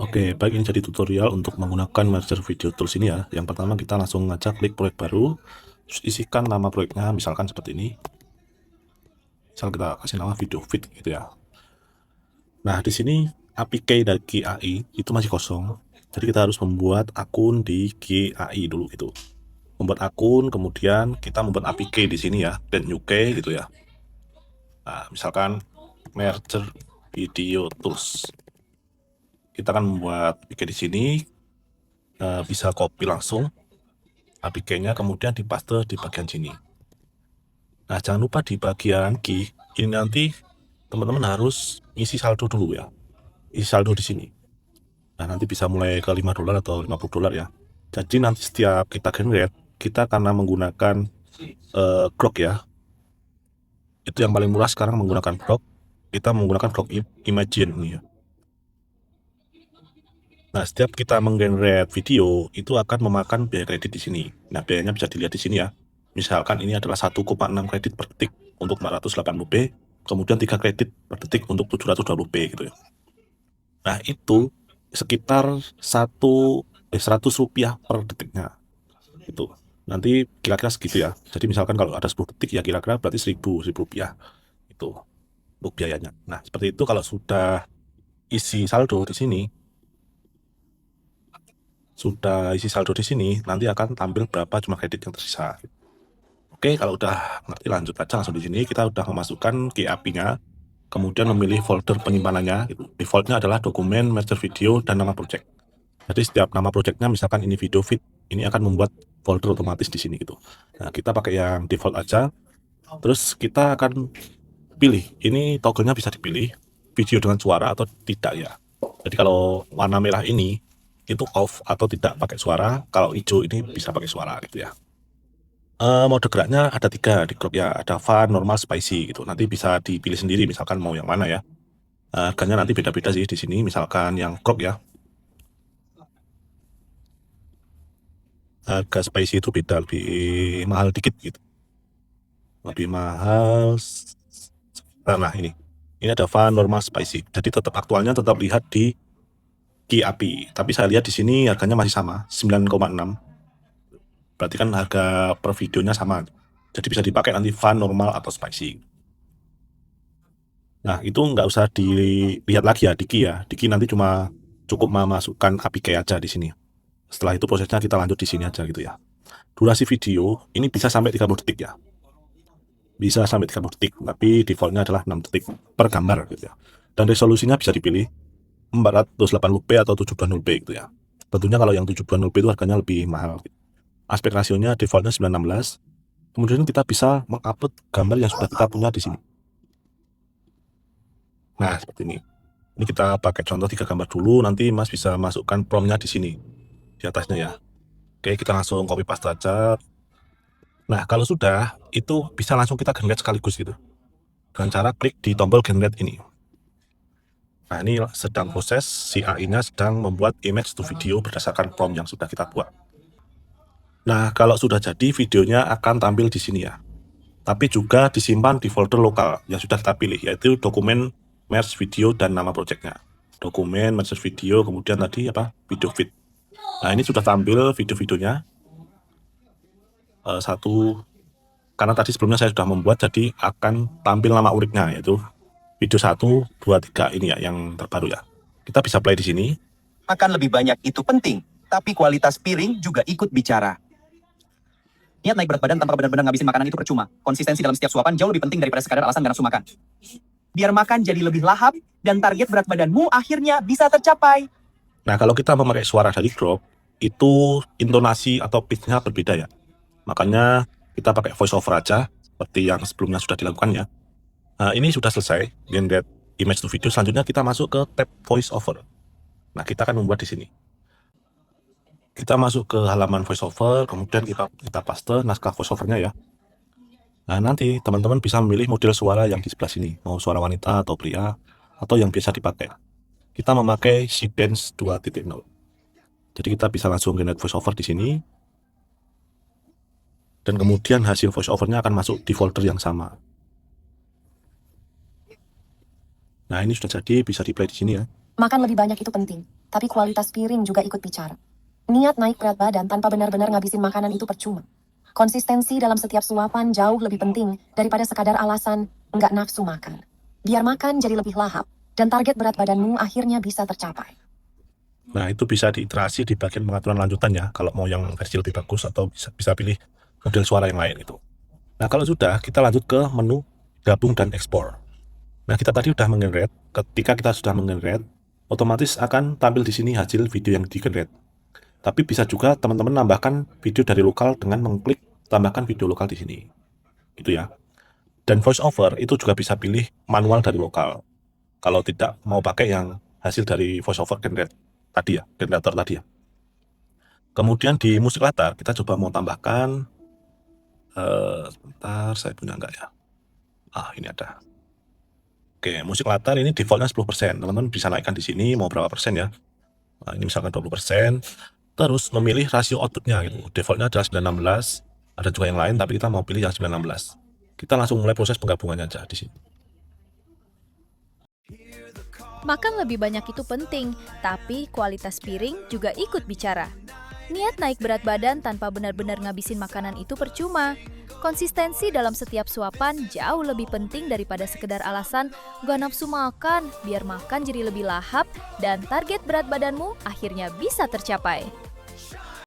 Oke, baik, ini jadi tutorial untuk menggunakan merger video tools ini ya. Yang pertama kita langsung ngajak klik proyek baru, terus isikan nama proyeknya misalkan seperti ini. Misal kita kasih nama video feed gitu ya. Nah, di sini APK dari GAI itu masih kosong. Jadi kita harus membuat akun di GAI dulu gitu. Membuat akun, kemudian kita membuat APK di sini ya, dan UK gitu ya. Nah, misalkan merger video tools. Kita akan membuat APK di sini, bisa copy langsung APK-nya kemudian dipaste di bagian sini. Nah, jangan lupa di bagian key ini nanti teman-teman harus isi saldo dulu ya. Isi saldo di sini. Nah, nanti bisa mulai ke $5 atau $50 ya. Jadi nanti setiap kita generate, kita karena menggunakan Grok ya. Itu yang paling murah sekarang menggunakan Grok. Kita menggunakan Grok Imagine nih ya. Nah, setiap kita menggenerate video itu akan memakan biaya kredit di sini. Nah, biayanya bisa dilihat di sini ya. Misalkan ini adalah 1,6 kredit per detik untuk 480p, kemudian 3 kredit per detik untuk 720p gitu ya. Nah, itu sekitar 100 rupiah per detiknya. Itu nanti kira-kira segitu ya. Jadi misalkan kalau ada 10 detik ya kira-kira berarti 1000 rupiah itu untuk biayanya. Nah, seperti itu kalau sudah isi saldo di sini, nanti akan tampil berapa jumlah kredit yang tersisa. Oke, kalau udah ngerti lanjut aja langsung di sini. Kita udah memasukkan key API-nya, kemudian memilih folder penyimpanannya. Gitu. Defaultnya adalah dokumen, merger video, dan nama project. Jadi setiap nama projectnya, misalkan ini video feed, ini akan membuat folder otomatis di sini gitu. Nah, kita pakai yang default aja. Terus kita akan pilih, ini toggle-nya bisa dipilih video dengan suara atau tidak ya. Jadi kalau warna merah ini itu off atau tidak pakai suara, kalau hijau ini bisa pakai suara gitu ya. Mode geraknya ada 3 di Grok ya, ada fun, normal, spicy gitu. Nanti bisa dipilih sendiri misalkan mau yang mana ya. Harganya nanti beda-beda sih di sini. Misalkan yang Grok ya, harga spicy itu beda, lebih mahal dikit gitu. Lebih mahal. Nah, ini ada fun, normal, spicy. Jadi tetap aktualnya tetap lihat di key API. Tapi saya lihat di sini harganya masih sama, 9,6. Berarti kan harga per videonya sama. Jadi bisa dipakai nanti fun, normal, atau spicy. Nah, itu nggak usah dilihat lagi ya di key ya. Di key nanti cuma cukup memasukkan APK aja di sini. Setelah itu prosesnya kita lanjut di sini aja gitu ya. Durasi video ini bisa sampai 30 detik ya. Bisa sampai 30 detik, tapi defaultnya adalah 6 detik per gambar gitu ya. Dan resolusinya bisa dipilih 480p atau 720p gitu ya. Tentunya kalau yang 720p itu harganya lebih mahal. Aspek rasionya defaultnya 9:16. Kemudian kita bisa mengupload gambar yang sudah kita punya di sini. Nah, seperti ini. Ini kita pakai contoh 3 gambar dulu, nanti Mas bisa masukkan promptnya di sini, di atasnya ya. Oke, kita langsung copy paste aja. Nah, kalau sudah, itu bisa langsung kita generate sekaligus gitu. Dengan cara klik di tombol generate ini. Nah, ini sedang proses, si AI-nya sedang membuat image to video berdasarkan prompt yang sudah kita buat. Nah, kalau sudah jadi, videonya akan tampil di sini ya. Tapi juga disimpan di folder lokal yang sudah kita pilih, yaitu dokumen merge video dan nama projectnya. Dokumen merge video, kemudian tadi video feed. Nah, ini sudah tampil video-videonya. Karena tadi sebelumnya saya sudah membuat, jadi akan tampil nama uripnya, yaitu video 1, 2, 3 ini ya, yang terbaru ya. Kita bisa play di sini. Makan lebih banyak itu penting, tapi kualitas piring juga ikut bicara. Niat naik berat badan tanpa benar-benar ngabisin makanan itu percuma. Konsistensi dalam setiap suapan jauh lebih penting daripada sekadar alasan gak nafsu makan. Biar makan jadi lebih lahap, dan target berat badanmu akhirnya bisa tercapai. Nah, kalau kita memakai suara dari Grok, itu intonasi atau pitch-nya berbeda ya. Makanya kita pakai voice over aja, seperti yang sebelumnya sudah dilakukan ya. Nah, ini sudah selesai, generate image to video. Selanjutnya kita masuk ke tab voice over. Nah, kita akan membuat di sini. Kita masuk ke halaman voiceover, kemudian kita paste naskah voiceovernya ya. Nah, nanti teman-teman bisa memilih model suara yang di sebelah sini, mau suara wanita atau pria, atau yang biasa dipakai. Kita memakai Seedance 2.0. Jadi kita bisa langsung generate voiceover di sini. Dan kemudian hasil voiceovernya akan masuk di folder yang sama. Nah, ini sudah jadi, bisa di play di sini ya. Makan lebih banyak itu penting, tapi kualitas piring juga ikut bicara. Niat naik berat badan tanpa benar-benar ngabisin makanan itu percuma. Konsistensi dalam setiap suapan jauh lebih penting daripada sekadar alasan nggak nafsu makan. Biar makan jadi lebih lahap, dan target berat badanmu akhirnya bisa tercapai. Nah, itu bisa diiterasi di bagian pengaturan lanjutan ya, kalau mau yang versi lebih bagus atau bisa pilih model suara yang lain itu. Nah, kalau sudah, kita lanjut ke menu gabung dan ekspor. Nah, kita tadi udah mengenerate. Ketika kita sudah mengenerate, otomatis akan tampil di sini hasil video yang di-generate. Tapi bisa juga teman-teman nambahkan video dari lokal dengan mengklik tambahkan video lokal di sini. Itu ya. Dan voice over itu juga bisa pilih manual dari lokal. Kalau tidak mau pakai yang hasil dari voice over generate tadi ya, generator tadi ya. Kemudian di musik latar kita coba mau tambahkan sebentar, saya punya enggak ya? Ini ada. Oke, musik latar ini defaultnya 10%. Teman-teman bisa naikkan di sini mau berapa persen ya. Nah, ini misalkan 20%. Terus memilih rasio outputnya gitu. Defaultnya adalah 916. Ada juga yang lain, tapi kita mau pilih yang 916. Kita langsung mulai proses penggabungannya aja di sini. Makan lebih banyak itu penting, tapi kualitas piring juga ikut bicara. Niat naik berat badan tanpa benar-benar ngabisin makanan itu percuma. Konsistensi dalam setiap suapan jauh lebih penting daripada sekedar alasan gak nafsu makan, biar makan jadi lebih lahap dan target berat badanmu akhirnya bisa tercapai.